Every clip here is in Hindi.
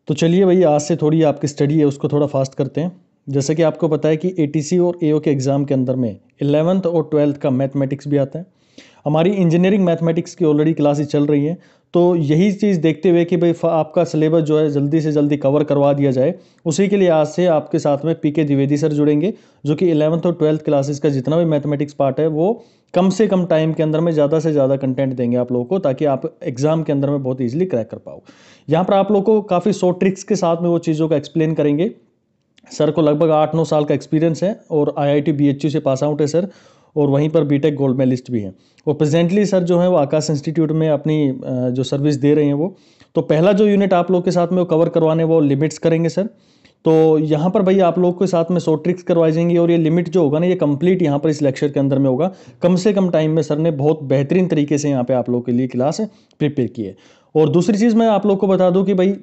तो चलिए भाई, आज से थोड़ी आपकी स्टडी है उसको थोड़ा फास्ट करते हैं। जैसे कि आपको पता है कि एटीसी और एओ के एग्ज़ाम के अंदर में 11th और 12th का मैथमेटिक्स भी आता है। हमारी इंजीनियरिंग मैथमेटिक्स की ऑलरेडी क्लासेस चल रही हैं। तो यही चीज़ देखते हुए कि भाई आपका सिलेबस जो है जल्दी से जल्दी कवर करवा दिया जाए, उसी के लिए आज से आपके साथ में पीके द्विवेदी सर जुड़ेंगे, जो कि 11th और 12th क्लासेस का जितना भी मैथमेटिक्स पार्ट है वो कम से कम टाइम के अंदर में ज़्यादा से ज़्यादा कंटेंट देंगे आप लोगों को, ताकि आप एग्जाम के अंदर में बहुत ईजिली क्रैक कर पाओ। यहाँ पर आप लोग को काफ़ी शॉर्ट ट्रिक्स के साथ में वो चीज़ों का एक्सप्लेन करेंगे। सर को लगभग 8-9 साल का एक्सपीरियंस है और आईआईटी बीएचयू से पास आउट है सर, और वहीं पर बीटेक गोल्ड मेडलिस्ट भी हैं। और प्रेजेंटली सर जो है वो आकाश इंस्टीट्यूट में अपनी जो सर्विस दे रहे हैं वो। तो पहला जो यूनिट आप लोग के साथ में वो कवर करवाने वो लिमिट्स करेंगे सर। तो यहाँ पर भाई आप लोग के साथ में शॉर्ट ट्रिक्स करवाई जाएंगी, और ये लिमिट जो होगा ना ये कंप्लीट यहाँ पर इस लेक्चर के अंदर में होगा। कम से कम टाइम में सर ने बहुत बेहतरीन तरीके से यहाँ पे आप लोग के लिए क्लास प्रिपेयर की है। और दूसरी चीज़ मैं आप लोग को बता दूं कि भाई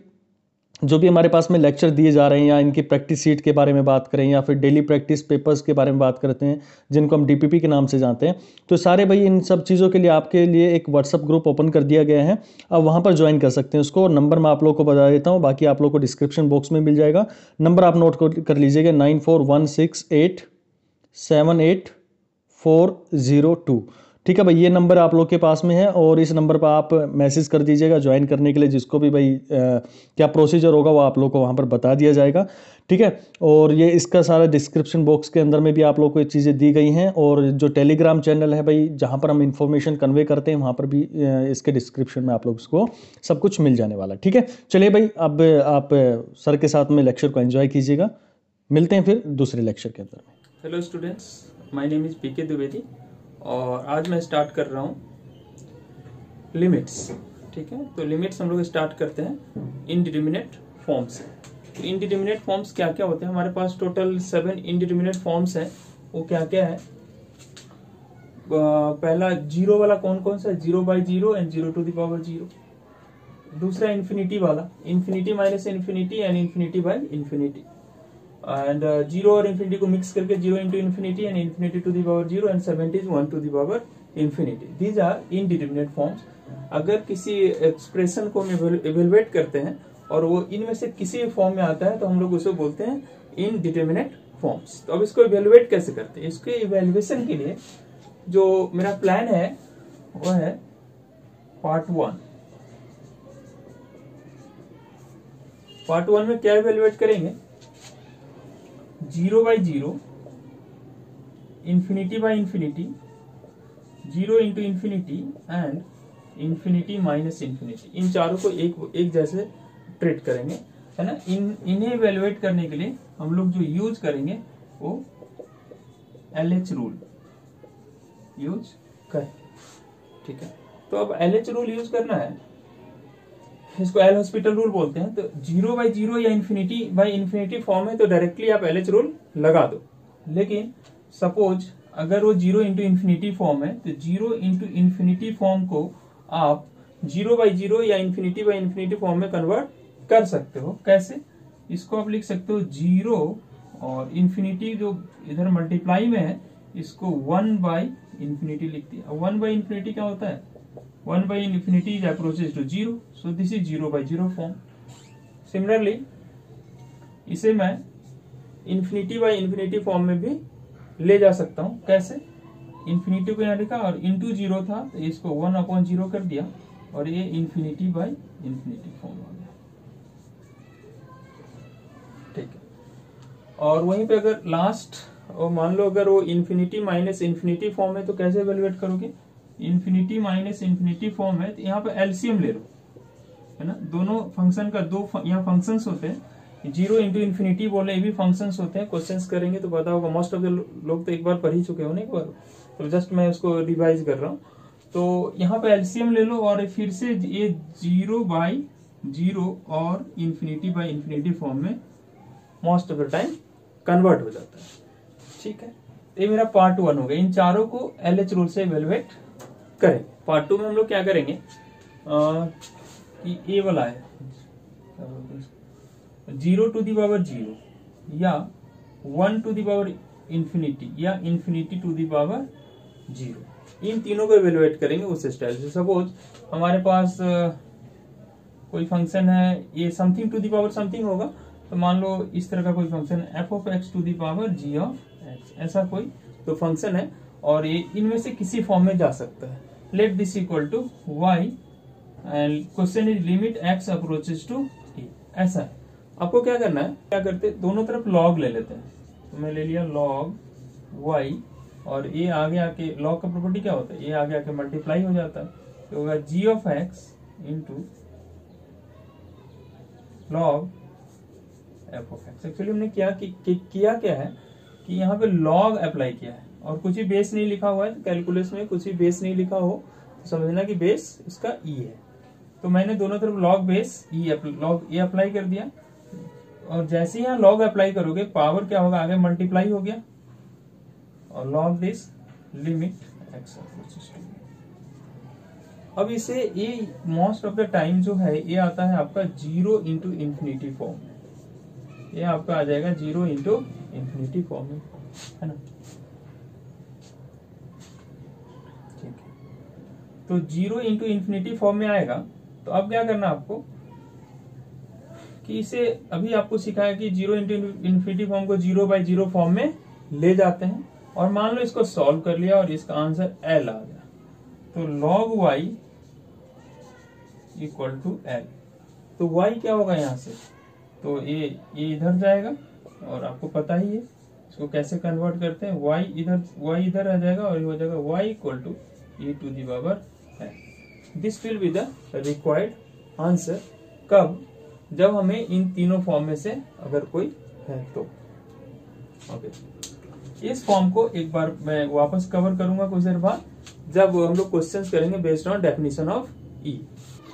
जो भी हमारे पास में लेक्चर दिए जा रहे हैं, या इनकी प्रैक्टिस सीट के बारे में बात करें, या फिर डेली प्रैक्टिस पेपर्स के बारे में बात करते हैं जिनको हम डीपीपी के नाम से जानते हैं, तो सारे भाई इन सब चीज़ों के लिए आपके लिए एक व्हाट्सअप ग्रुप ओपन कर दिया गया है। अब वहाँ पर ज्वाइन कर सकते हैं उसको। और नंबर मैं आप लोग को बता देता हूँ, बाकी आप लोग को डिस्क्रिप्शन बॉक्स में मिल जाएगा। नंबर आप नोट कर लीजिएगा, 9416878402। ठीक है भाई, ये नंबर आप लोग के पास में है, और इस नंबर पर आप मैसेज कर दीजिएगा ज्वाइन करने के लिए। जिसको भी भाई क्या प्रोसीजर होगा वो आप लोग को वहाँ पर बता दिया जाएगा। ठीक है, और ये इसका सारा डिस्क्रिप्शन बॉक्स के अंदर में भी आप लोग को ये चीज़ें दी गई हैं। और जो टेलीग्राम चैनल है भाई जहाँ पर हम इंफॉर्मेशन कन्वे करते हैं, वहाँ पर भी इसके डिस्क्रिप्शन में आप लोग को सब कुछ मिल जाने वाला है। ठीक है, चलिए भाई, अब आप सर के साथ में लेक्चर को एंजॉय कीजिएगा। मिलते हैं फिर दूसरे लेक्चर के अंदर में। Hello students, my name is PK Dwivedi और आज मैं स्टार्ट कर रहा हूँ लिमिट्स। ठीक है, तो लिमिट्स हम लोग स्टार्ट करते हैं इनडिटरमिनेट फॉर्म से। तो इनडिटरमिनेट फॉर्म्स क्या क्या होते हैं? हमारे पास टोटल 7 इनडिटरमिनेट फॉर्म्स हैं। वो क्या क्या है? पहला जीरो वाला कौन कौन सा है? 0/0 एंड 0 टू द पावर 0। दूसरा इन्फिनिटी वाला, infinity minus infinity and infinity by infinity. And 0 और इन्फिनिटी को मिक्स करके 0 into infinity and infinity to the power 0 and 70 1 to the power infinity. These are indeterminate forms. अगर किसी एक्सप्रेशन को हम इवेलुएट करते हैं और वो इनमें से किसी फॉर्म में आता है तो हम लोग उसे बोलते हैं इनडिटरमिनेट फॉर्म्स। तो अब इसको इवेलुएट कैसे करते हैं? इसके इवेल्युएशन के लिए जो मेरा प्लान है वो है पार्ट 1। पार्ट 1 में क्या इवेलुएट करेंगे? 0/0, infinity by infinity, 0 into infinity and infinity minus infinity. इन चारों को एक जैसे ट्रीट करेंगे, है ना। इन्हें इवेलुएट करने के लिए हम लोग जो यूज करेंगे वो LH रूल यूज करें। ठीक है, तो अब LH रूल यूज करना है, इसको एल हॉस्पिटल रूल बोलते हैं। तो 0/0 या इन्फिनिटी बाई इन्फिनिटी फॉर्म है तो डायरेक्टली आप LH रूल लगा दो। लेकिन सपोज अगर वो 0 इंटू इन्फिनिटी फॉर्म है तो 0 इंटू इन्फिनिटी फॉर्म को आप 0/0 या इन्फिनिटी बाई इन्फिनिटी फॉर्म में कन्वर्ट कर सकते हो। कैसे? इसको आप लिख सकते हो 0 और इन्फिनिटी जो इधर मल्टीप्लाई में है इसको 1/इन्फिनिटी लिख दिया। 1/इन्फिनिटी क्या होता है? One by infinity is approaches to 0, so this is 0/0 form. Similarly इसे मैं इन्फिनिटी बाई इन्फिनिटी फॉर्म में भी ले जा सकता हूं। कैसे? इन्फिनिटी को यहां लिखा और इंटू 0 था तो इसको 1/0 कर दिया और ये इन्फिनिटी बाई इन्फिनिटी फॉर्म आ गया। ठीक है, और वहीं पे अगर लास्ट और मान लो अगर वो इन्फिनिटी माइनस इन्फिनिटी फॉर्म है तो कैसे इवेलुएट करोगे? इन्फिनिटी माइनस इन्फिनिटी फॉर्म है तो यहाँ पे एलसीएम ले लो, है ना। दोनों फंक्शन का दो यहाँ फंक्शंस होते हैं। 0 इंटू इन्फिनिटी बोले ये भी फंक्शंस होते हैं। क्वेश्चंस करेंगे तो पता होगा, मोस्ट ऑफ द लोग तो एक बार पढ़ ही चुके हो ना एक बार, तो जस्ट मैं उसको रिवाइज कर रहा हूँ। तो यहाँ पे एलसीएम ले लो और फिर से ये 0/0 और इन्फिनिटी बाई इन्फिनिटी फॉर्म में most of the time convert हो जाता है। ठीक है, ये मेरा पार्ट 1 हो गया। इन चारों को LH रूल से इवेलुएट करें। पार्ट 2 में हम लोग क्या करेंगे कि ये वाला है 0 टू दी पावर 0 या 1 टू दी पावर इन्फिनिटी या इन्फिनिटी टू दी पावर 0। इन तीनों को इवेलुएट करेंगे उस स्टाइल से। सपोज हमारे पास कोई फंक्शन है, ये something to the power something होगा, तो मान लो इस तरह का कोई function f of x to the power g of x, ऐसा कोई तो फंक्शन है, और ये इनमें से किसी फॉर्म में जा सकता है। Let this equal to y and question is limit x approaches to a, ऐसा है। आपको क्या करना है, क्या करते दोनों तरफ लॉग ले लेते हैं, तो मैं ले लिया लॉग वाई, और ये आगे आके लॉग का प्रॉपर्टी क्या होता है, ये आगे आके मल्टीप्लाई हो जाता है, तो होगा g of x into log f of x. Actually हमने किया क्या है कि यहाँ पे लॉग अप्लाई किया है और कुछ भी बेस नहीं लिखा हुआ है, तो कैलकुलस में कुछ भी बेस नहीं लिखा हो तो समझना कि बेस इसका ई है। तो मैंने दोनों तरफ लॉग बेस ई लॉग ए अप्लाई कर दिया, और जैसे ही यहाँ लॉग अप्लाई करोगे पावर क्या होगा, आगे मल्टीप्लाई हो गया, और log this limit x approaches to. अब इसे ये मोस्ट ऑफ द टाइम जो है ये आता है आपका 0 इंटू इन्फिनिटी फॉर्म में, ये आपका आ जाएगा 0 इंटू इन्फिनिटी फॉर्म में, है ना। ठीक है, तो 0 इंटू इन्फिनिटी फॉर्म में आएगा। तो अब क्या करना आपको कि इसे अभी आपको सिखाया कि 0 इंटू इन्फिनिटी फॉर्म को 0/0 फॉर्म में ले जाते हैं, और मान लो इसको सॉल्व कर लिया और इसका आंसर एल आ गया, तो log y equal to l. तो y क्या होगा यहाँ से, तो ये इधर जाएगा, और आपको पता ही है इसको कैसे कन्वर्ट करते हैं, y इधर आ जाएगा, और ये हो जाएगा y equal to e to the power l. This will be the required answer. कब, जब हमें इन तीनों फॉर्म में से अगर कोई है तो। ओके, इस फॉर्म को एक बार मैं वापस कवर करूंगा कुछ देर बाद, जब हम लोग क्वेश्चंस करेंगे बेस्ड ऑन डेफिनेशन ऑफ ई।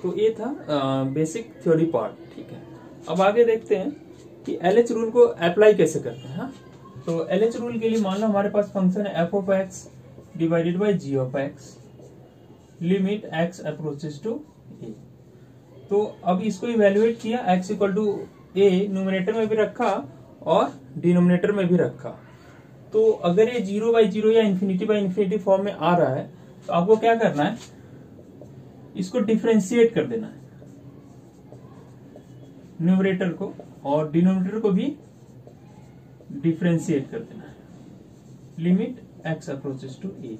तो ये था बेसिक थ्योरी पार्ट। ठीक है, अब आगे देखते हैं कि एलएच रूल को अप्लाई कैसे करते हैं। तो एलएच रूल के लिए मान लो हमारे पास फंक्शन है f of x divided by g of x, limit x approaches to a. तो अब इसको इवेल्युएट किया, x equal to a numerator में भी रखा और डिनोमिनेटर में भी रखा। तो अगर ये 0/0 या इन्फिनिटी फॉर्म में आ रहा है तो आपको क्या करना है, इसको डिफरेंशिएट कर देना है, न्यूमरेटर को और डिनोमिनेटर को भी डिफरेंशिएट कर देना है, लिमिट एक्स अप्रोचेस टू ए।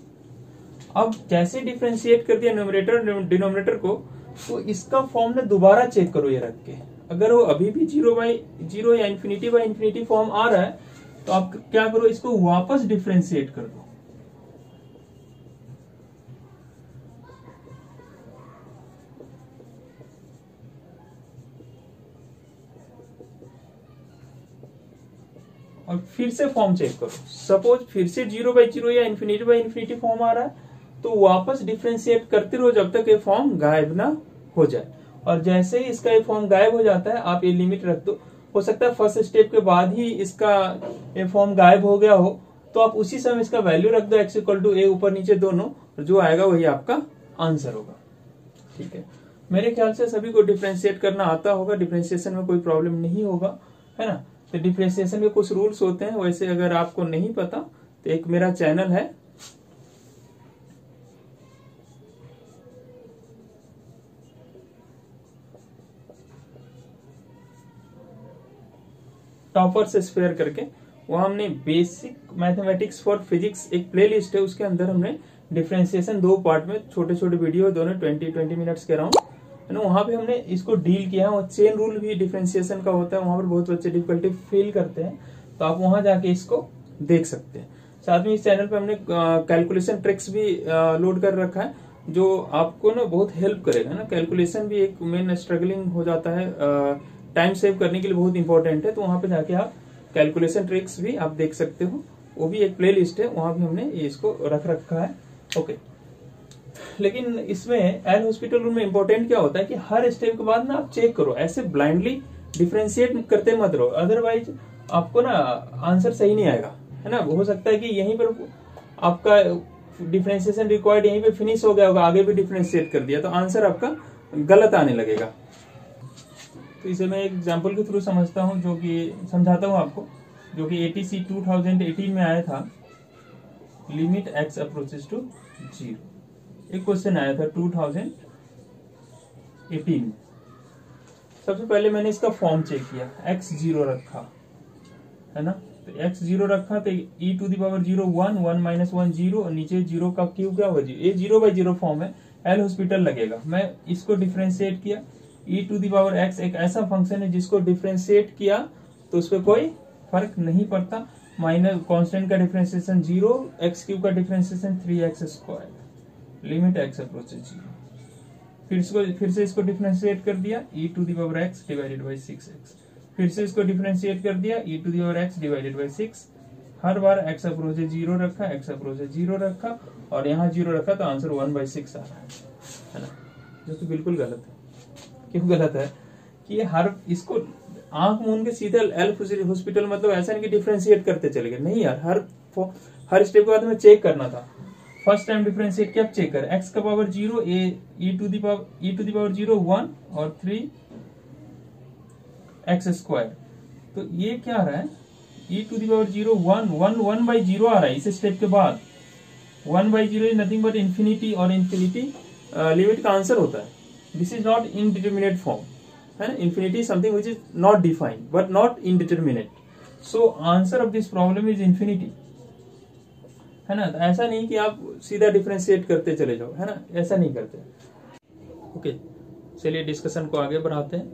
अब जैसे डिफरेंशिएट कर दिया न्यूमरेटर डिनोमिनेटर को, तो इसका फॉर्म ना दोबारा चेक करो ये रख के, अगर वो अभी भी 0/0 या इन्फिनिटी फॉर्म आ रहा है तो आप क्या करो, इसको वापस डिफरेंशिएट कर दो। और फिर से फॉर्म चेक करो। सपोज फिर से 0/0 या इन्फिनिटी फॉर्म आ रहा है तो वापस डिफरेंशिएट करते रहो जब तक ये फॉर्म गायब ना हो जाए। और जैसे ही इसका ये फॉर्म गायब हो जाता है आप ये लिमिट रख दो। हो सकता है फर्स्ट स्टेप के बाद ही इसका ये फॉर्म गायब हो गया हो, तो आप उसी समय इसका वैल्यू रख दो एक्स इक्वल टू ए ऊपर नीचे दोनों, जो आएगा वही आपका आंसर होगा। ठीक है, मेरे ख्याल से सभी को डिफरेंशिएट करना आता होगा, डिफरेंशिएशन में कोई प्रॉब्लम नहीं होगा, है ना। तो डिफरेंशिएशन के कुछ रूल्स होते हैं, वैसे अगर आपको नहीं पता तो एक मेरा चैनल है टॉपर्स स्फीयर करके, वहां हमने बेसिक मैथमेटिक्स फॉर फिजिक्स एक प्लेलिस्ट है, उसके अंदर हमने डिफरेंशिएशन 2 पार्ट में छोटे छोटे वीडियो दोनों 20 मिनट्स के अराउंड, है ना, वहां पे हमने इसको डील किया है। और चेन रूल भी डिफरेंशिएशन का होता है, वहां पर बहुत बच्चे डिफिकल्टी फील करते हैं, तो आप वहां जाके इसको देख सकते हैं। साथ में इस चैनल पे हमने कैलकुलेशन ट्रिक्स भी लोड कर रखा है, जो आपको ना बहुत हेल्प करेगा ना। कैलकुलेशन भी एक मेन स्ट्रगलिंग हो जाता है, टाइम सेव करने के लिए बहुत इंपॉर्टेंट है, तो वहां पे जाके आप कैलकुलेशन ट्रिक्स भी आप देख सकते हो। वो भी एक प्लेलिस्ट है, वहां भी हमने इसको रख रखा है। ओके, लेकिन इसमें एल हॉस्पिटल रूल में इंपॉर्टेंट क्या होता है कि हर स्टेप के बाद ना आप चेक करो, ऐसे ब्लाइंडली डिफरेंशिएट करते मत रहो, अदरवाइज आपको ना आंसर सही नहीं आएगा, है ना। हो सकता है कि यहीं पर आपका डिफरेंशिएशन रिक्वायर्ड यहीं पे फिनिश हो गया होगा, आगे भी डिफरेंशिएट कर दिया तो आंसर आपका गलत आने लगेगा। तो इसे मैं एक एग्जाम्पल के थ्रू समझता हूँ, जो कि समझाता हूँ आपको, जो कि ATC 2018 में आया था, लिमिट एक्स अप्रोचेस टू 0। एक क्वेश्चन आया था 2018 में, सबसे पहले मैंने इसका फॉर्म चेक किया, x 0 रखा है ना, तो x 0 रखा तो e to the power 0 1, 1 minus 1 0, और नीचे 0 का क्यूब क्या होगा, ये 0/0 फॉर्म है, एल हॉस्पिटल लगेगा। मैं इसको डिफ्रेंशिएट किया, e to the power x एक ऐसा फंक्शन है जिसको डिफ्रेंशिएट किया तो उस पर कोई फर्क नहीं पड़ता। माइनस कांस्टेंट का डिफ्रेंशिएशन 0, x क्यूब का differentiation 3x², limit x approaches 0। फिर से इसको डिफ्रेंशिएट कर दिया, e to the power x divided by 6x। फिर से इसको डिफ्रेंशिएट कर दिया, e to the power x divided by 6। हर बार x अप्रोचेस 0 रखा, x अप्रोचेस 0 रखा, और यहाँ 0 रखा, तो आंसर 1/6 आ रहा है ना, जो तो बिल्कुल गलत है। क्यों गलत है कि हर इसको आंख मूंद के सीधे एल हॉस्पिटल, मतलब ऐसा नहीं कि डिफ्रेंशिएट करते चले गए, नहीं यार, हर स्टेप के बाद में चेक करना था। फर्स्ट टाइम डिफ्रेंशिएट किया, चेक कर, x का power 0, e to the power 0 1 और 3x²। तो ये क्या आ रहा है, e टू दी पावर 0 1 1/0 आ रहा है इस स्टेप के बाद। 1/0 इज नथिंग बट इंफिनिटी, और इंफिनिटी लिमिट का आंसर होता है। This is not indeterminate form, है ना, infinity something which is not defined but not indeterminate. So answer of this problem is infinity, है ना। तो ऐसा नहीं कि आप सीधा डिफरेंशिएट करते चले जाओ, है ना, ऐसा नहीं करते। ओके, चलिए डिस्कशन को आगे बढ़ाते हैं,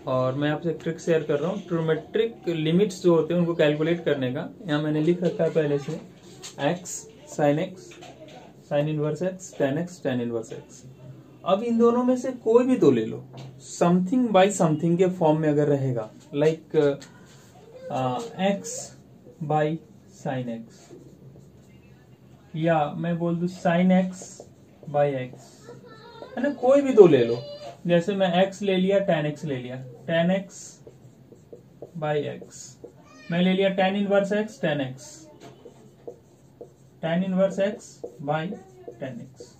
और मैं आपसे ट्रिक शेयर कर रहा हूँ। ट्रिग्नोमेट्रिक लिमिट्स जो होते हैं उनको कैलकुलेट करने का। यहाँ मैंने लिख रखा है पहले से, x sin x, sin inverse x, tan x, tan inverse x। अब इन दोनों में से कोई भी दो ले लो, समथिंग बाय समथिंग के फॉर्म में अगर रहेगा, like x by sine x, या मैं बोल दूं साइन x बाय x, है ना, कोई भी दो ले लो। जैसे मैं x ले लिया, tan x ले लिया, tan x बाय x, मैं ले लिया tan inverse x, tan x, tan inverse x by tan x।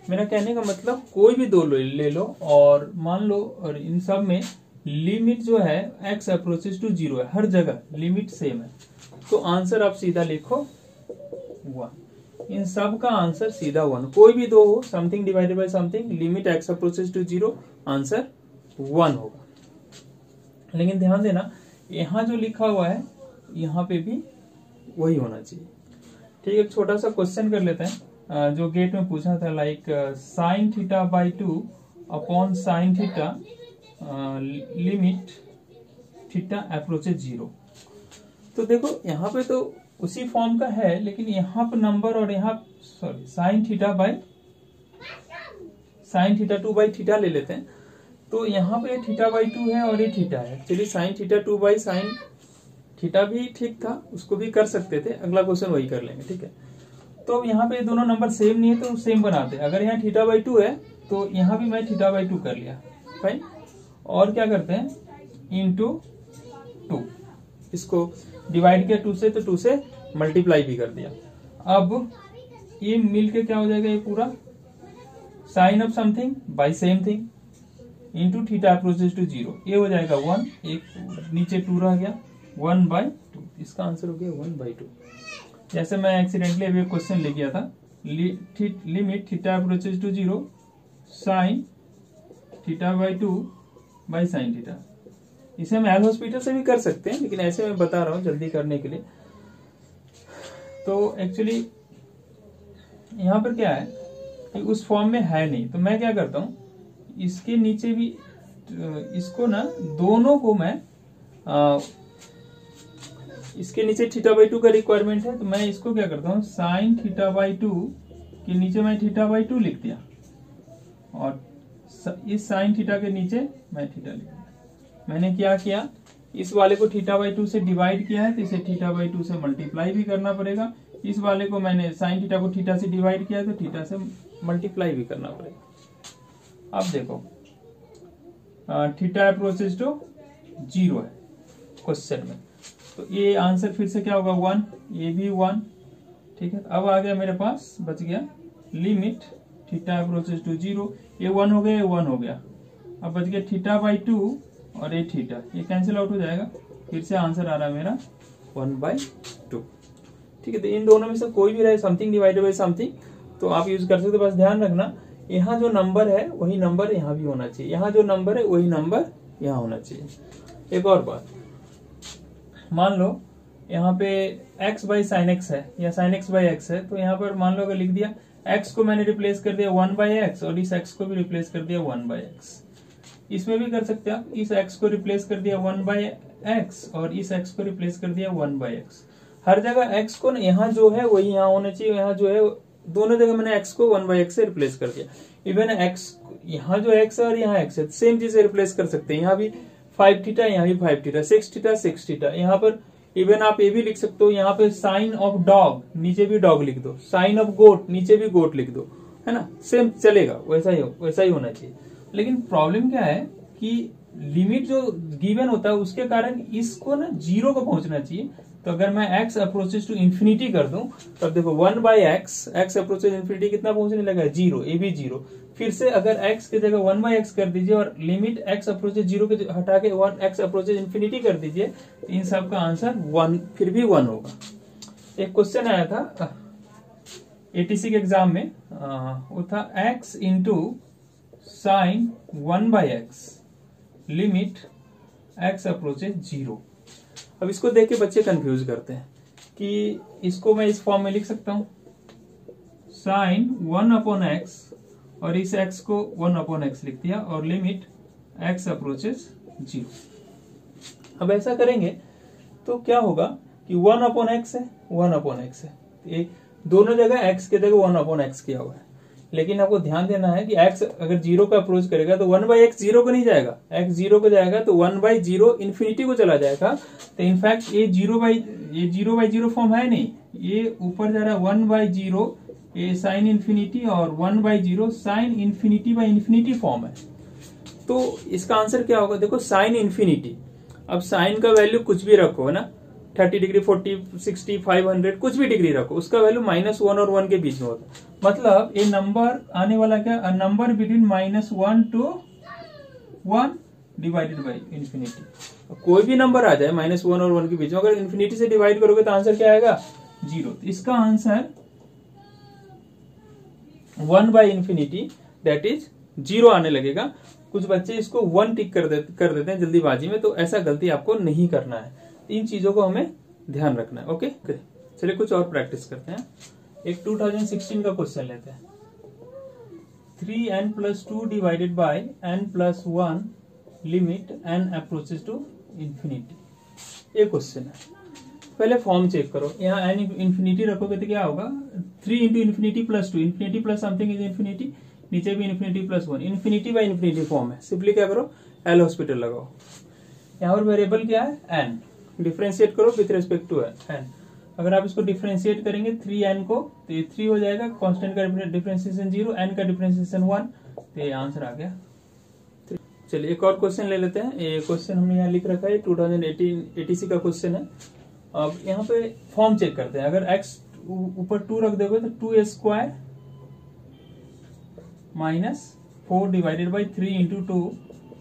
मेरा कहने का मतलब कोई भी दो ले लो, और मान लो, और इन सब में लिमिट जो है x अप्रोचेस टू 0 है, हर जगह लिमिट सेम है, तो आंसर आप सीधा लिखो 1। इन सब का आंसर सीधा 1। कोई भी दो हो, something divided by something, limit x approaches to 0, answer 1 होगा। लेकिन ध्यान देना, यहाँ जो लिखा हुआ है यहाँ पे भी वही होना चाहिए। ठीक है, एक छोटा सा क्वेश्चन कर लेते हैं जो गेट में पूछा था, like sign theta by 2 upon sine theta limit theta approaches 0। तो देखो यहाँ पे तो उसी फॉर्म का है, लेकिन यहाँ पर नंबर, और यहाँ sorry sine theta 2 by theta ले लेते हैं। तो यहाँ पे थीटा बाई 2 है और ये थीटा है। चलिए sine theta 2 by sine theta भी ठीक था, उसको भी कर सकते थे, अगला क्वेश्चन वही कर लेंगे। ठीक है, तो अब यहाँ पे दोनों नंबर सेम नहीं है तो सेम बनाते हैं। अगर यहाँ थीटा बाई 2 है तो यहाँ भी मैं थीटा बाई 2 कर लिया, फाइन। और क्या करते हैं, इंटू 2, इसको डिवाइड किया 2 से, तो 2 से मल्टीप्लाई भी कर दिया। अब ये मिलके क्या हो जाएगा, ये पूरा sine of something by same thing into theta approaches to 0, ये हो जाएगा 1, एक नीचे 2 रह गया, 1/2। इसका आंसर हो गया 1/2। जैसे मैं एक्सीडेंटली अभी क्वेश्चन ले गया था, limit theta approaches to 0 sine theta by 2 by sine theta. इसे हम एल हॉस्पिटल से भी कर सकते हैं, लेकिन ऐसे मैं बता रहा हूँ जल्दी करने के लिए। तो एक्चुअली यहाँ पर क्या है कि उस फॉर्म में है नहीं, तो मैं क्या करता हूँ, इसके नीचे भी इसको ना, दोनों को मैं इसके नीचे थीटा बाई 2 का रिक्वायरमेंट है, तो मैं इसको क्या करता हूँ, साइन थीटा बाई 2 के नीचे मैं थीटा बाई 2 लिख दिया, और इस साइन थीटा के नीचे मैं थीटा लिख दिया। मैंने क्या किया, इस वाले को थीटा बाई 2 से डिवाइड किया है, तो इसे थीटा बाई 2 से मल्टीप्लाई भी करना पड़ेगा। इस वाले को मैंने साइन थीटा को थीटा से डिवाइड किया है, तो थीटा से मल्टीप्लाई भी करना पड़ेगा। अब देखो, थीटा अप्रोचेस टू 0 है क्वेश्चन में, तो ये आंसर फिर से क्या होगा 1, ये भी 1। ठीक है, अब आ गया मेरे पास, बच गया लिमिट थीटा अप्रोचेस टू 0, ये 1 हो गया, ये 1 हो गया। अब बच गया थीटा बाई 2 और ये थीटा, ये कैंसिल आउट हो जाएगा। फिर से आंसर आ रहा है मेरा 1/2। ठीक है, तो इन दोनों में से कोई भी रहे, समथिंग डिवाइडेड बाई समथिंग, तो आप यूज कर सकते हो। बस ध्यान रखना, यहाँ जो नंबर है वही नंबर यहाँ भी होना चाहिए, यहाँ जो नंबर है वही नंबर यहाँ होना चाहिए। एक और बात, मान लो यहाँ पे x बाई साइन एक्स है या साइन एक्स बाई एक्स है, तो यहाँ पर मान लो अगर लिख दिया x को मैंने रिप्लेस कर दिया 1 बाई एक्स और इस x को भी रिप्लेस कर दिया 1 बाई एक्स। इसमें भी कर सकते हैं, इस x को रिप्लेस कर दिया 1 बाई एक्स और इस x को रिप्लेस कर दिया 1 बाई एक्स। हर जगह x को यहाँ जो है वही यहाँ होना चाहिए, यहाँ जो है दोनों जगह मैंने x को 1 बाई एक्स से रिप्लेस कर दिया। इवन x यहाँ जो x है और यहाँ x है, सेम चीज से रिप्लेस कर सकते हैं। यहाँ भी 5 थीटा, यहाँ भी 5 थीटा, 6 थीटा 6 थीटा। यहाँ पर इवन आप ये भी लिख सकते हो, यहाँ पे साइन ऑफ डॉग नीचे भी डॉग लिख दो, साइन ऑफ गोट नीचे भी गोट लिख दो, है ना, सेम चलेगा, वैसा ही होना चाहिए। लेकिन प्रॉब्लम क्या है कि लिमिट जो गिवन होता है उसके कारण इसको ना जीरो को पहुंचना चाहिए। तो अगर मैं x अप्रोचेस टू इंफिनिटी कर दूं, तब देखो 1 by x, x approaches infinity कितना पहुंचने लगा, जीरो, ये भी जीरो। फिर से अगर x की जगह 1 बाई एक्स कर दीजिए और लिमिट x अप्रोचेस जीरो के हटा के 1 x अप्रोचेस इंफिनिटी कर दीजिए, तो इन सब का आंसर 1, फिर भी 1 होगा। एक क्वेश्चन आया था एटीसी के एग्जाम में, वो था x into sine 1 by x limit x approaches zero. अब इसको देख के बच्चे कंफ्यूज करते हैं कि इसको मैं इस फॉर्म में लिख सकता हूं, साइन 1 अपॉन एक्स और इस x को 1 अपॉन एक्स लिख दिया और लिमिट x अप्रोचेस जीरो। अब ऐसा करेंगे तो क्या होगा कि 1 अपॉन एक्स है, 1 अपॉन एक्स है, ये दोनों जगह x की जगह 1 अपॉन एक्स किया हुआ है। लेकिन आपको ध्यान देना है कि x अगर जीरो का अप्रोच करेगा तो 1 बाई एक्स जीरो को नहीं जाएगा, x जीरो को जाएगा तो 1 बाई जीरो इन्फिनिटी को चला जाएगा। तो इनफैक्ट ये जीरो बाई जीरो फॉर्म है नहीं, ये ऊपर जा रहा है 1 बाई जीरो ये साइन इन्फिनिटी और 1 by zero sine infinity by infinity form है। तो इसका आंसर क्या होगा, देखो साइन इन्फिनिटी, अब साइन का वैल्यू कुछ भी रखो, है ना, 30 डिग्री, 40, 60, 500, कुछ भी डिग्री रखो, उसका वैल्यू -1 और 1 के बीच में होता है। मतलब ये नंबर आने वाला क्या, number between -1 to 1 divided by infinity. कोई भी नंबर आ जाए -1 और 1 के बीच में, अगर इन्फिनिटी से डिवाइड करोगे तो आंसर क्या आएगा, जीरो। तो इसका answer 1 by infinity that is zero आने लगेगा। कुछ बच्चे इसको 1 टिक कर देते हैं जल्दीबाजी में, तो ऐसा गलती आपको नहीं करना है। इन चीजों को हमें ध्यान रखना है। ओके, चलिए कुछ और प्रैक्टिस करते हैं। एक 2016 का क्वेश्चन लेते हैं, 3n+2 divided by n+1 limit n approaches to infinity. ये क्वेश्चन है। पहले फॉर्म चेक करो, यहाँ n इंफिनिटी रखोगे तो क्या होगा, 3 into infinity plus 2, infinity plus something is infinity, नीचे भी infinity plus 1, infinity by infinity form है। सिंपली क्या करो, एल हॉस्पिटल लगाओ। यहाँ पर वेरिएबल क्या है, n, डिफरेंशिएट करो विथ रेस्पेक्ट टू n। अगर आप इसको डिफरेंशिएट करेंगे 3n को, तो ये 3 हो जाएगा, कांस्टेंट का डिफरेंशिएशन 0, n का डिफरेंशिएशन 1, तो ये आंसर आ गया। चलिए एक और क्वेश्चन ले लेते हैं। ये क्वेश्चन हमने यहाँ लिख रखा है, 2018 एटीसी का क्वेश्चन है। अब यहाँ पे फॉर्म चेक करते हैं। अगर x ऊपर 2 रख दोगे तो 2a² -4 डिवाइडेड बाई 3 इंटू 2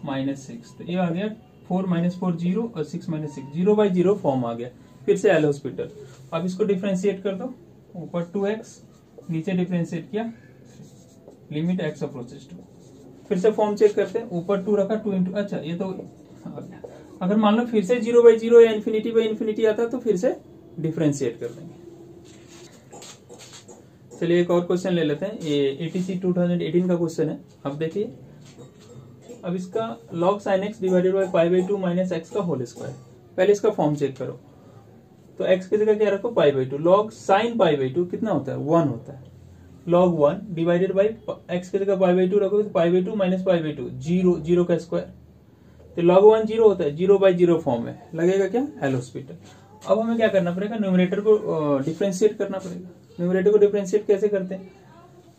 -6, तो ये आ गया 4 - 4 0 और 6 - 6, 0 बाई 0 फॉर्म आ गया। फिर से एल हॉस्पिटल, अब इसको डिफरेंशिएट कर दो, ऊपर 2x, नीचे डिफरेंशिएट किया, लिमिट x अप्रोचेस टू। फिर से फॉर्म चेक करते हैं, ऊपर 2 रखा, 2 इंटू, अच्छा ये तो आ गया। अगर मान लो फिर से 0 बाई 0 या इन्फिनिटी बाई इन्फिनिटी आता तो फिर से डिफरेंशिएट कर देंगे। चलिए एक और क्वेश्चन ले लेते हैं। ये एटीसी 2018 का क्वेश्चन है। अब देखिए, अब इसका log sin x divided by π/2 minus x का होल स्क्वायर। पहले इसका फॉर्म चेक करो, तो x की जगह क्या रखो, π/2, log sin π/2 कितना होता है, 1 होता है, log 1 डिवाइडेड बाई x की जगह π/2 रखोगे तो π/2 माइनस π/2, 0, 0 का स्क्वायर, तो log 1 0 होता है, 0 बाई 0 फॉर्म में लगेगा क्या, एल हॉस्पिटल। अब हमें क्या करना पड़ेगा, न्यूमरेटर को डिफरेंशिएट करना पड़ेगा। न्यूमरेटर को डिफरेंशिएट कैसे करते हैं,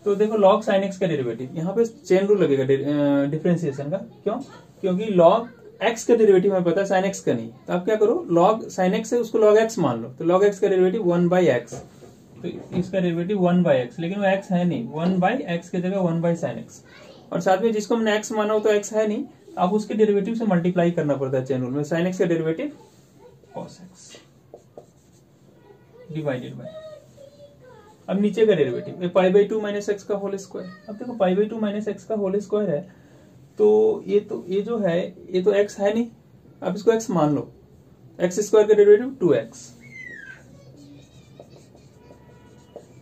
तो देखो log sin x का डेरिवेटिव, यहाँ पे चेन रूल लगेगा डिफरेंशिएशन का। क्यों, क्योंकि log x का डेरिवेटिव हमें पता है, sin x का नहीं। तो आप क्या करो, log sin x है उसको log x मान लो, तो log x का डेरिवेटिव 1 बाई एक्स, तो इसका डेरिवेटिव 1 बाई एक्स, लेकिन वो x है नहीं, 1 बाई एक्स की जगह 1 बाई sin x। और साथ में जिसको हमने x माना हो तो x है नहीं, आप उसके डेरिवेटिव से मल्टीप्लाई करना पड़ता है चेन रूल में। sin x का derivative cos x divided by, अब नीचे का डेरिवेटिव π/2 माइनस एक्स का होल स्क्वायर। अब देखो π/2 माइनस एक्स का होल स्क्वायर है, तो ये जो है ये तो x है नहीं, आप इसको x मान लो, x स्क्वायर का डेरिवेटिव 2x,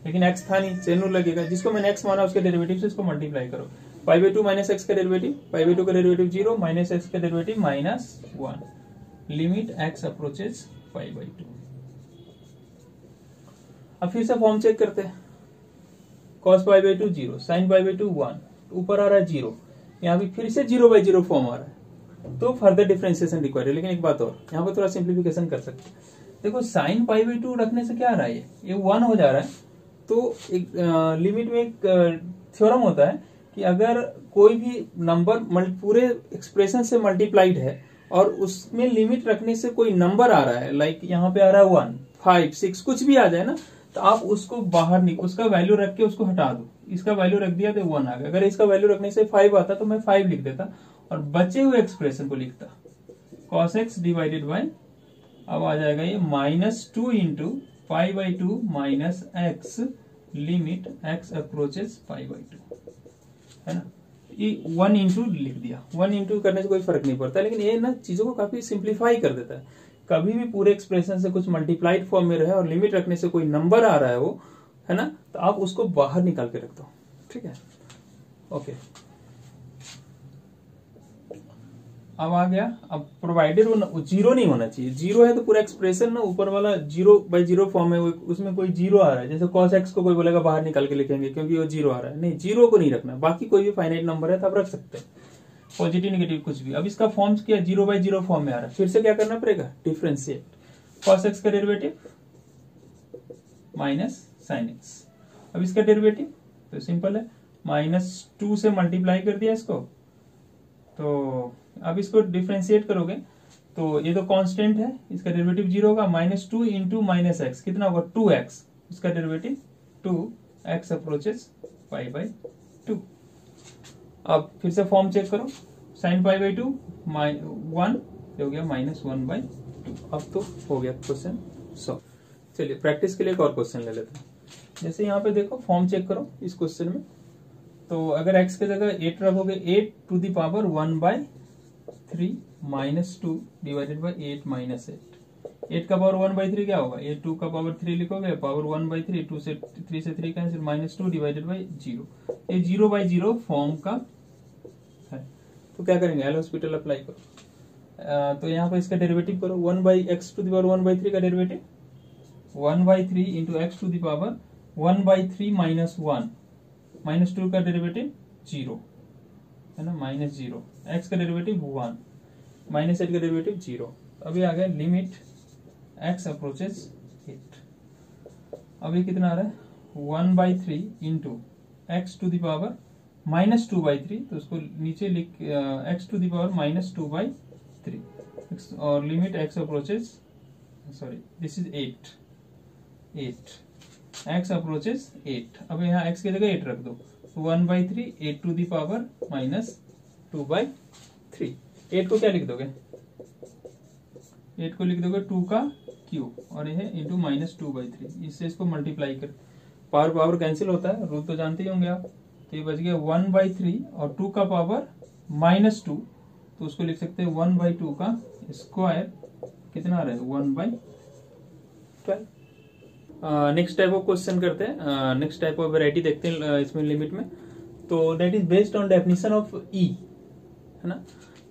लेकिन x था नहीं, चेन रूल लगेगा, जिसको मैंने x माना उसके डेरिवेटिव से इसको मल्टीप्लाई करो, पाई बाई 2 माइनस एक्स का डेरिवेटिव, पाई बाई 2 का डेरिवेटिव 0 माइनस एक्स का derivative -1, limit x approaches pi by 2। अब फिर से फॉर्म चेक करते हैं, cos pi by 2 0, sin pi by 2 1, ऊपर आ रहा है 0, यहाँ भी फिर से 0/0 फॉर्म आ रहा है, तो फर्दर डिफरेंशिएशन रिक्वायर्ड है। लेकिन एक बात और, यहाँ पर थोड़ा सिंप्लीफिकेशन कर सकते हैं। देखो sin पाई बाई 2 रखने से क्या आ रहा है, ये 1 हो जा रहा है। तो एक लिमिट में एक थ्योरम होता है कि अगर कोई भी नंबर पूरे एक्सप्रेशन से मल्टीप्लाइड है और उसमें लिमिट रखने से कोई नंबर आ रहा है, लाइक यहाँ पे आ रहा है 1, 5, 6 कुछ भी आ जाए ना, तो आप उसको बाहर उसका वैल्यू रख के उसको हटा दो। इसका वैल्यू रख दिया तो 1 आ गया, अगर इसका वैल्यू रखने से 5 आता तो मैं 5 लिख देता और बचे हुए एक्सप्रेशन को लिखता cos x डिवाइडेड बाई, अब आ जाएगा ये -2 into pi by 2 minus x limit x approaches pi by 2, है ना। ये 1 इंटू लिख दिया, 1 इंटू करने से कोई फर्क नहीं पड़ता, लेकिन ये ना चीजों को काफी सिंप्लीफाई कर देता है। कभी भी पूरे एक्सप्रेशन से कुछ मल्टीप्लाइड फॉर्म में रहे और लिमिट रखने से कोई नंबर आ रहा है वो, है ना, तो आप उसको बाहर निकाल के रख दो, ठीक है। ओके, अब आ गया, अब प्रोवाइडेड वो 0 नहीं होना चाहिए। 0 है तो पूरा एक्सप्रेशन ना ऊपर वाला 0/0 फॉर्म है, उसमें कोई 0 आ रहा है, जैसे cos x को कोई बोलेगा बाहर निकाल के लिखेंगे क्योंकि वो 0 आ रहा है, नहीं, 0 को नहीं रखना। बाकी कोई भी फाइनाइट नंबर है तो आप रख सकते हैं, पॉजिटिव नेगेटिव कुछ भी। अब इसका फॉर्म क्या 0/0 फॉर्म में आ रहा है, फिर से क्या करना पड़ेगा, डिफरेंशिएट, cos x का डेरिवेटिव माइनस sin x। अब इसका डेरिवेटिव तो सिंपल है, -2 से मल्टीप्लाई कर दिया इसको, तो अब इसको डिफरेंशिएट करोगे तो ये तो कांस्टेंट है, इसका डेरिवेटिव 0 होगा, -2 इंटू माइनस एक्स कितना होगा 2x, इसका derivative 2x approaches pi by 2। अब फिर से फॉर्म चेक करो, sin पाई बाई 2 1 हो गया -1/2। अब तो हो गया क्वेश्चन सॉल्व। चलिए प्रैक्टिस के लिए एक और क्वेश्चन ले लेते हैं। जैसे यहाँ पे देखो फॉर्म चेक करो इस क्वेश्चन में, तो अगर x की जगह 8 रखोगे, 8 to the power 1/3 -2 divided by 8 minus 8 का पावर 1/3 क्या होगा, 8 2 का पावर 3 लिखोगे, पावर 1/3, 2 से 3 से 3 कैंसिल, -2 डिवाइडेड बाई 0। ये 0/0 फॉर्म का है, तो क्या करेंगे, एल हॉस्पिटल अप्लाई करो। तो यहाँ पर इसका डेरिवेटिव करो, 1/x टू द पावर 1/3 का derivative 1/3 into x to the power 1/3 minus 1, -2 का डेरिवेटिव 0, है ना, -0, x का डेरिवेटिव 1, -8 का डेरिवेटिव 0। अभी आ गया लिमिट x अप्रोचेस 8। अभी कितना आ रहा है, 1/3 into x to the power -2/3, तो उसको नीचे लिख x टू द पावर -2/3 और limit x approaches, sorry this is 8 x approaches 8। अब यहाँ x की जगह 8 रख दो, तो 1/3 8 टू द पावर -2/3। 8 को क्या लिख दोगे, 8 को लिख दोगे 2 का क्यूब और ये है इंटू -2/3। इससे इसको मल्टीप्लाई कर, पावर कैंसिल होता है, रूल तो जानते ही होंगे आप। तो ये बच गया 1/3 और 2 का पावर -2, तो उसको लिख सकते हैं 1/2 का स्क्वायर, कितना आ रहा है 1/12। नेक्स्ट टाइप ऑफ क्वेश्चन करते हैं, नेक्स्ट टाइप ऑफ वैरायटी देखते हैं इसमें लिमिट में। तो that is based on definition of e, है ना।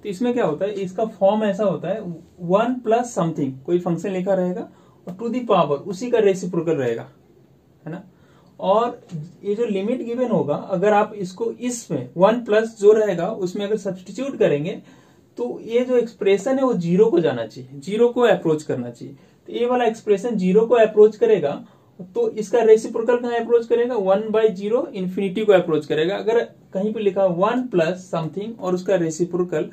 तो इसमें क्या होता है, इसका फॉर्म ऐसा होता है 1 प्लस समथिंग, कोई फंक्शन लिखा रहेगा और टू द पावर उसी का रेसिप्रोकल रहेगा, है ना। और ये जो लिमिट गिवन होगा, अगर आप इसको इसमें 1 प्लस जो रहेगा उसमें अगर सब्सटीट्यूट करेंगे तो ये जो एक्सप्रेशन है वो 0 को जाना चाहिए, 0 को अप्रोच करना चाहिए। तो ये वाला एक्सप्रेशन 0 को अप्रोच करेगा, तो इसका रेसिप्रोकल कहाँ अप्रोच करेगा, 1/0 इंफिनिटी को अप्रोच करेगा। अगर कहीं पे लिखा 1 प्लस समथिंग और उसका रेसिप्रोकल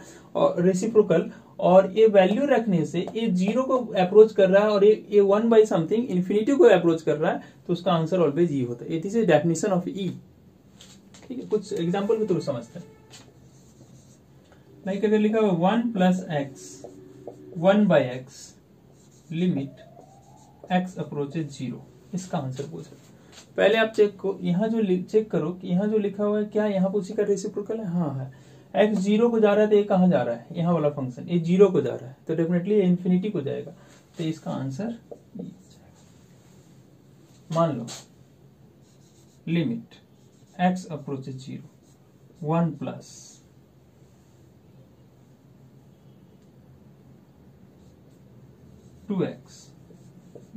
और ये वैल्यू रखने से ये 0 को अप्रोच कर रहा है और ये 1/समथिंग इंफिनिटी को अप्रोच कर रहा है, तो उसका आंसर ऑलवेज ई होता है। दिस इज डेफिनेशन ऑफ ई, ठीक है। कुछ एग्जाम्पल भी थ्रू समझते हैं। लाइक अगर लिखा हुआ 1 plus x 1/x limit x approaches 0, इसका आंसर पूछा। पहले आप चेक करो, यहाँ जो लिखा हुआ है क्या यहाँ पर उसी का रेसिप्रोकल है, हाँ है। x 0 को जा रहा है तो ये कहाँ जा रहा है, यहाँ वाला फंक्शन ये 0 को जा रहा है, तो डेफिनेटली ये इन्फिनिटी को जाएगा, तो इसका आंसर ये जाएगा। मान लो limit x approaches 0 1 plus two x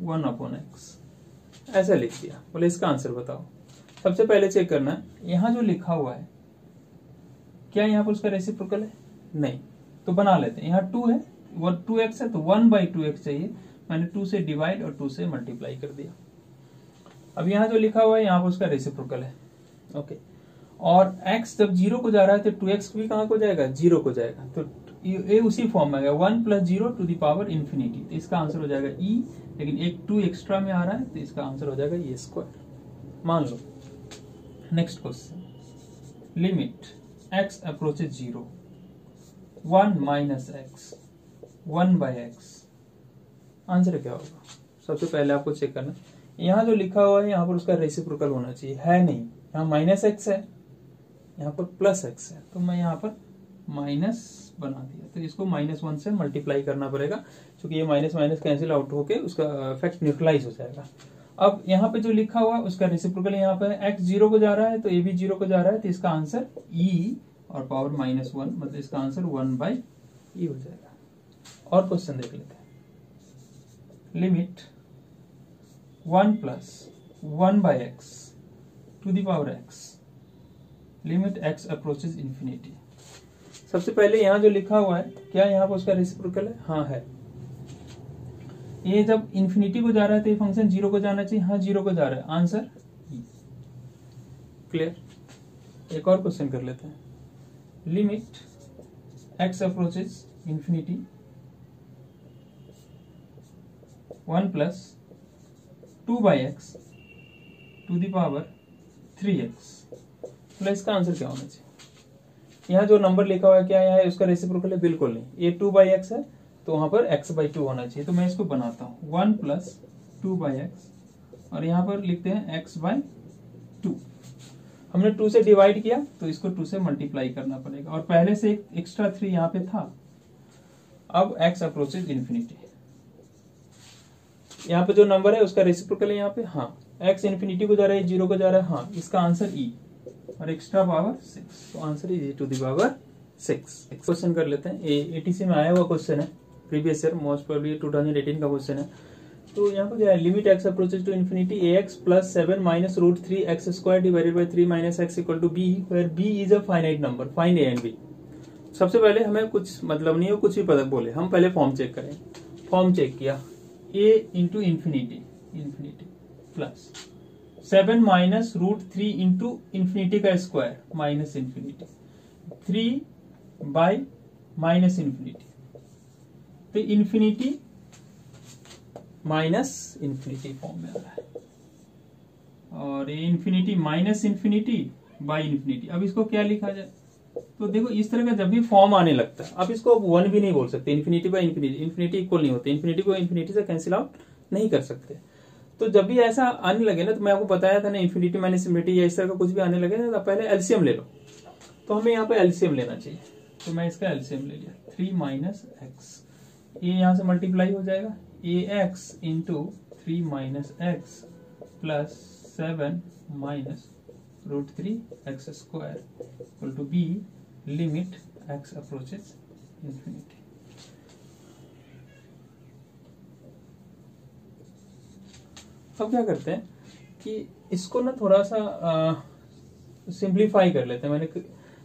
1 upon x, ऐसा लिख दिया। बोले इसका आंसर बताओ। सबसे पहले चेक करना है यहां जो लिखा हुआ है क्या यहाँ पर उसका रेसिप्रोकल है, नहीं, तो बना लेते हैं। यहाँ 2 है, 2x है, तो 1/2x चाहिए, मैंने 2 से डिवाइड और 2 से मल्टीप्लाई कर दिया। अब यहाँ जो लिखा हुआ है यहाँ पर उसका रेसिप्रोकल है, ओके। और x जब 0 को जा रहा है तो 2x भी कहाँ को जाएगा, 0 को जाएगा, तो ये उसी फॉर्म में आ गया 1 + 0 टू द पावर इन्फिनिटी, तो इसका आंसर हो जाएगा e, लेकिन एक 2 एक्स्ट्रा में आ रहा है तो इसका आंसर हो जाएगा e स्क्वायर। मान लो next question, limit x approaches 0 1 minus x 1/x, answer क्या होगा। सबसे पहले आपको चेक करना यहाँ जो लिखा हुआ है यहाँ पर उसका रेसिप्रोकल होना चाहिए, है नहीं, यहाँ -x है, यहाँ पर +x है, तो मैं यहाँ पर माइनस बना दिया, तो इसको -1 से मल्टीप्लाई करना पड़ेगा, क्योंकि ये माइनस माइनस कैंसिल आउट होके उसका इफेक्ट न्यूट्रलाइज हो जाएगा। अब यहाँ पे जो लिखा हुआ है उसका रेसिप्रोकल यहाँ पे x 0 को जा रहा है तो ये भी 0 को जा रहा है, तो इसका आंसर e और पावर -1, मतलब इसका आंसर 1/e हो जाएगा। और क्वेश्चन देख लेते हैं, limit 1 + 1/x to the power x, limit x approaches infinity. सबसे पहले यहाँ जो लिखा हुआ है क्या यहाँ पर उसका रेसिप्रोकल है, हाँ है। ये जब इन्फिनिटी को जा रहा है तो ये फंक्शन 0 को जाना चाहिए, हाँ 0 को जा रहा है, आंसर क्लियर। एक और क्वेश्चन कर लेते हैं, limit x approaches infinity 1 + 2/x to the power 3x, तो इसका आंसर क्या होना चाहिए। यहाँ जो नंबर लिखा हुआ है क्या यहाँ है उसका रेसिप्रोकल है, बिल्कुल नहीं, ये 2/x है तो वहां पर x/2 होना चाहिए, तो मैं इसको बनाता हूँ 1 + 2/x और यहाँ पर लिखते हैं x/2। हमने 2 से डिवाइड किया तो इसको 2 से मल्टीप्लाई करना पड़ेगा, और पहले से एक एक्स्ट्रा 3 यहाँ पे था। अब x अप्रोचेज इन्फिनिटी, यहाँ पे जो नंबर है उसका रेसिप्रोकल है यहाँ पे, हाँ, x इन्फिनिटी को जा रहा है 0 को जा रहा है, हाँ, इसका आंसर e और एक्स्ट्रा पावर 6, तो answer is e to the power 6। Question कर लेते हैं, एटीसी में आया हुआ क्वेश्चन है, प्रीवियस ईयर, मोस्ट प्रोबेबली 2018 का क्वेश्चन है। तो यहाँ पर क्या है, limit x approaches to infinity ax + 7 - √3x² divided by 3 - x = b, where b is a finite number, find a and b। सबसे पहले हमें कुछ मतलब नहीं हो, कुछ भी पता बोले, हम पहले फॉर्म चेक करें। फॉर्म चेक किया, a × इन्फिनिटी प्लस 7 - √3 × इन्फिनिटी का square minus infinity 3 minus infinity, तो इन्फिनिटी माइनस इन्फिनिटी फॉर्म में आ रहा है, और ये infinity minus infinity by infinity. अब इसको क्या लिखा जाए, तो देखो इस तरह का जब भी फॉर्म आने लगता है, अब इसको 1 भी नहीं बोल सकते, infinity by infinity, infinity equal नहीं होते, इन्फिनिटी को इन्फिनिटी से कैंसिल आउट नहीं कर सकते। तो जब भी ऐसा आने लगे ना, तो मैं आपको बताया था ना, इन्फिनिटी माइनस इन्फिनिटी या इस तरह का कुछ भी आने लगे ना, तो पहले एलसीएम ले लो। तो हमें यहाँ पे एलसीएम लेना चाहिए, तो मैं इसका एलसीएम ले लिया, 3 - x, ये यहाँ से मल्टीप्लाई हो जाएगा, ax × 3 - x plus 7 - √3x² = b, limit x approaches infinity. अब क्या करते हैं कि इसको ना थोड़ा सा सिंप्लीफाई कर लेते हैं। मैंने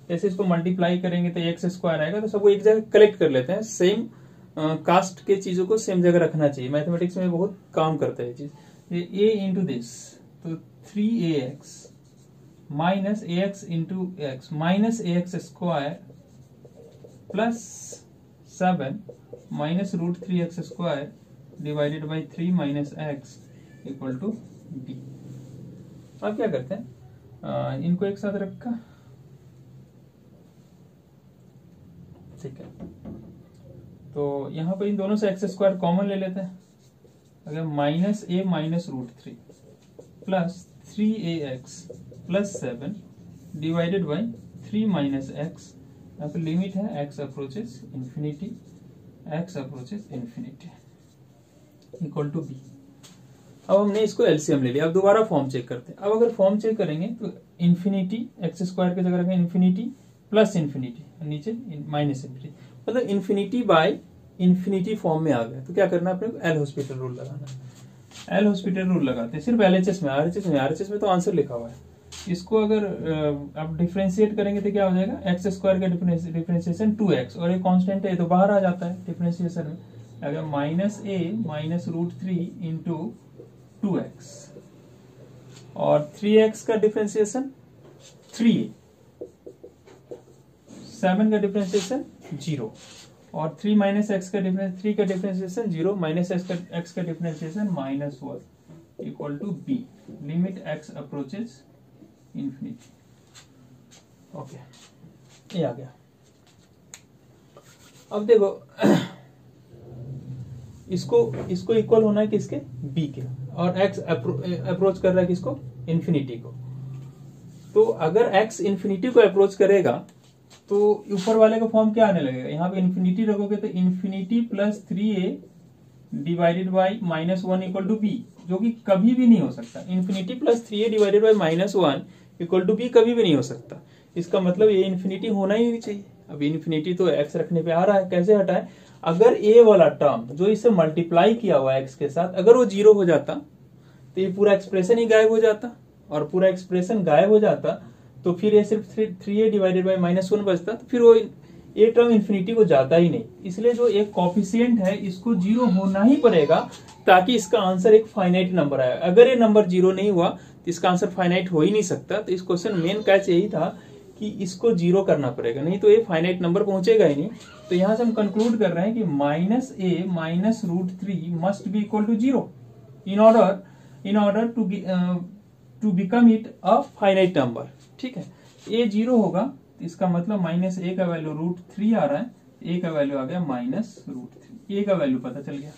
जैसे इसको मल्टीप्लाई करेंगे तो x² आएगा, तो सबको एक जगह कलेक्ट कर लेते हैं। सेम कास्ट के चीजों को सेम जगह रखना चाहिए, मैथमेटिक्स में बहुत काम करता है ये चीज। a × दिस, तो 3ax minus ax × x minus ax² plus 7 - √3x² divided by 3 - x = b। अब क्या करते हैं, इनको एक साथ रखा, ठीक है, तो यहां पर इन दोनों से x² कॉमन ले लेते हैं। अगर -a - √3 plus 3ax plus 7 divided by 3 - x यहाँ पे लिमिट है x approaches infinity, x approaches infinity equal to b। अब हमने इसको एलसीएम ले लिया। अब दोबारा फॉर्म चेक करते हैं। अब अगर फॉर्म चेक करेंगे तो इंफिनिटी एक्स स्क्वायर की जगह रखेंगे इंफिनिटी प्लस इंफिनिटी, नीचे माइनस इंफिनिटी, मतलब इंफिनिटी बाय इंफिनिटी फॉर्म में आ गया। तो क्या करना है अपने को, एल हॉस्पिटल रूल लगाना है। एल हॉस्पिटल रूल लगाते हैं सिर्फ एलएचएस में, आरएचएस में तो आंसर लिखा हुआ है। इसको अगर आप डिफरेंशिएट करेंगे तो क्या हो जाएगा, एक्स स्क्वायर का डिफरेंशिएशन 2x और एक कांस्टेंट है तो बाहर आ जाता है डिफरेंशिएशन में, अगर minus a minus √3 into 2x और 3x का डिफरेंशिएशन 3a, 7 का डिफरेंशिएशन 0 और 3 माइनस एक्स का डिफरेंस 3 का डिफरेंशिएशन 0 माइनस एक्स का differentiation -1 equal to b। Limit x approaches infinity. Okay, ये आ गया। अब देखो इसको इक्वल होना है किसके, b के, और x अप्रोच कर रहा है किसको, इंफिनिटी को। तो अगर x इंफिनिटी को अप्रोच करेगा तो ऊपर वाले का फॉर्म क्या आने लगेगा, यहाँ पे इंफिनिटी रखोगे तो infinity plus 3a divided by -1 equal to b, जो कि कभी भी नहीं हो सकता। Infinity plus 3a divided by -1 equal to b कभी भी नहीं हो सकता। इसका मतलब ये इंफिनिटी होना ही नहीं चाहिए। अब इंफिनिटी तो x रखने पे आ रहा है, कैसे हटाए, अगर a वाला टर्म जो इसे मल्टीप्लाई किया हुआ है x के साथ, अगर वो 0 हो जाता तो ये पूरा एक्सप्रेशन ही गायब हो जाता, और पूरा एक्सप्रेशन गायब हो जाता तो फिर ये सिर्फ 3a डिवाइडेड बाई -1 बचता, तो फिर वो ये टर्म इंफिनिटी को जाता ही नहीं। इसलिए जो एक कॉफिशिएंट है इसको 0 होना ही पड़ेगा ताकि इसका आंसर एक फाइनाइट नंबर आए। अगर ये नंबर 0 नहीं हुआ तो इसका आंसर फाइनाइट हो ही नहीं सकता। तो इस क्वेश्चन मेन कैच यही था कि इसको 0 करना पड़ेगा, नहीं तो ये फाइनाइट नंबर पहुंचेगा ही नहीं। तो यहां से हम कंक्लूड कर रहे हैं कि -a minus √3 must be equal to 0 in order to become it a finite number. ठीक है, a 0 होगा तो इसका मतलब -a का वैल्यू √3 आ रहा है, a का वैल्यू आ गया -√3, a का वैल्यू पता चल गया।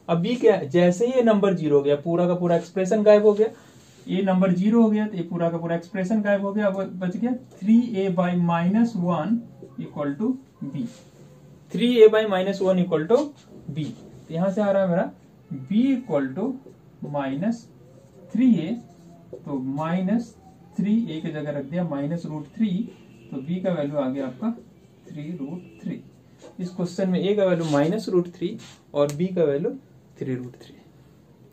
अब b क्या है, जैसे ही ये नंबर 0 हो गया पूरा का पूरा एक्सप्रेशन गायब हो गया। ये नंबर 0 हो गया तो ये पूरा का पूरा एक्सप्रेशन गायब हो गया। अब बच गया 3a by -1 equal to b, 3a by -1 equal to b। यहां से आ रहा है मेरा b इक्वल टू -3a, तो -3 a की जगह रख दिया -√3, तो b का वैल्यू आ गया आपका 3√3। इस क्वेश्चन में a का वैल्यू -√3 और b का वैल्यू 3√3।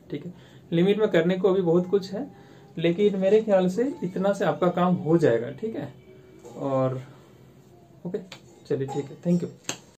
ठीक है, लिमिट में करने को अभी बहुत कुछ है, लेकिन मेरे ख्याल से इतना से आपका काम हो जाएगा। ठीक है, और ओके चलिए ठीक है, थैंक यू।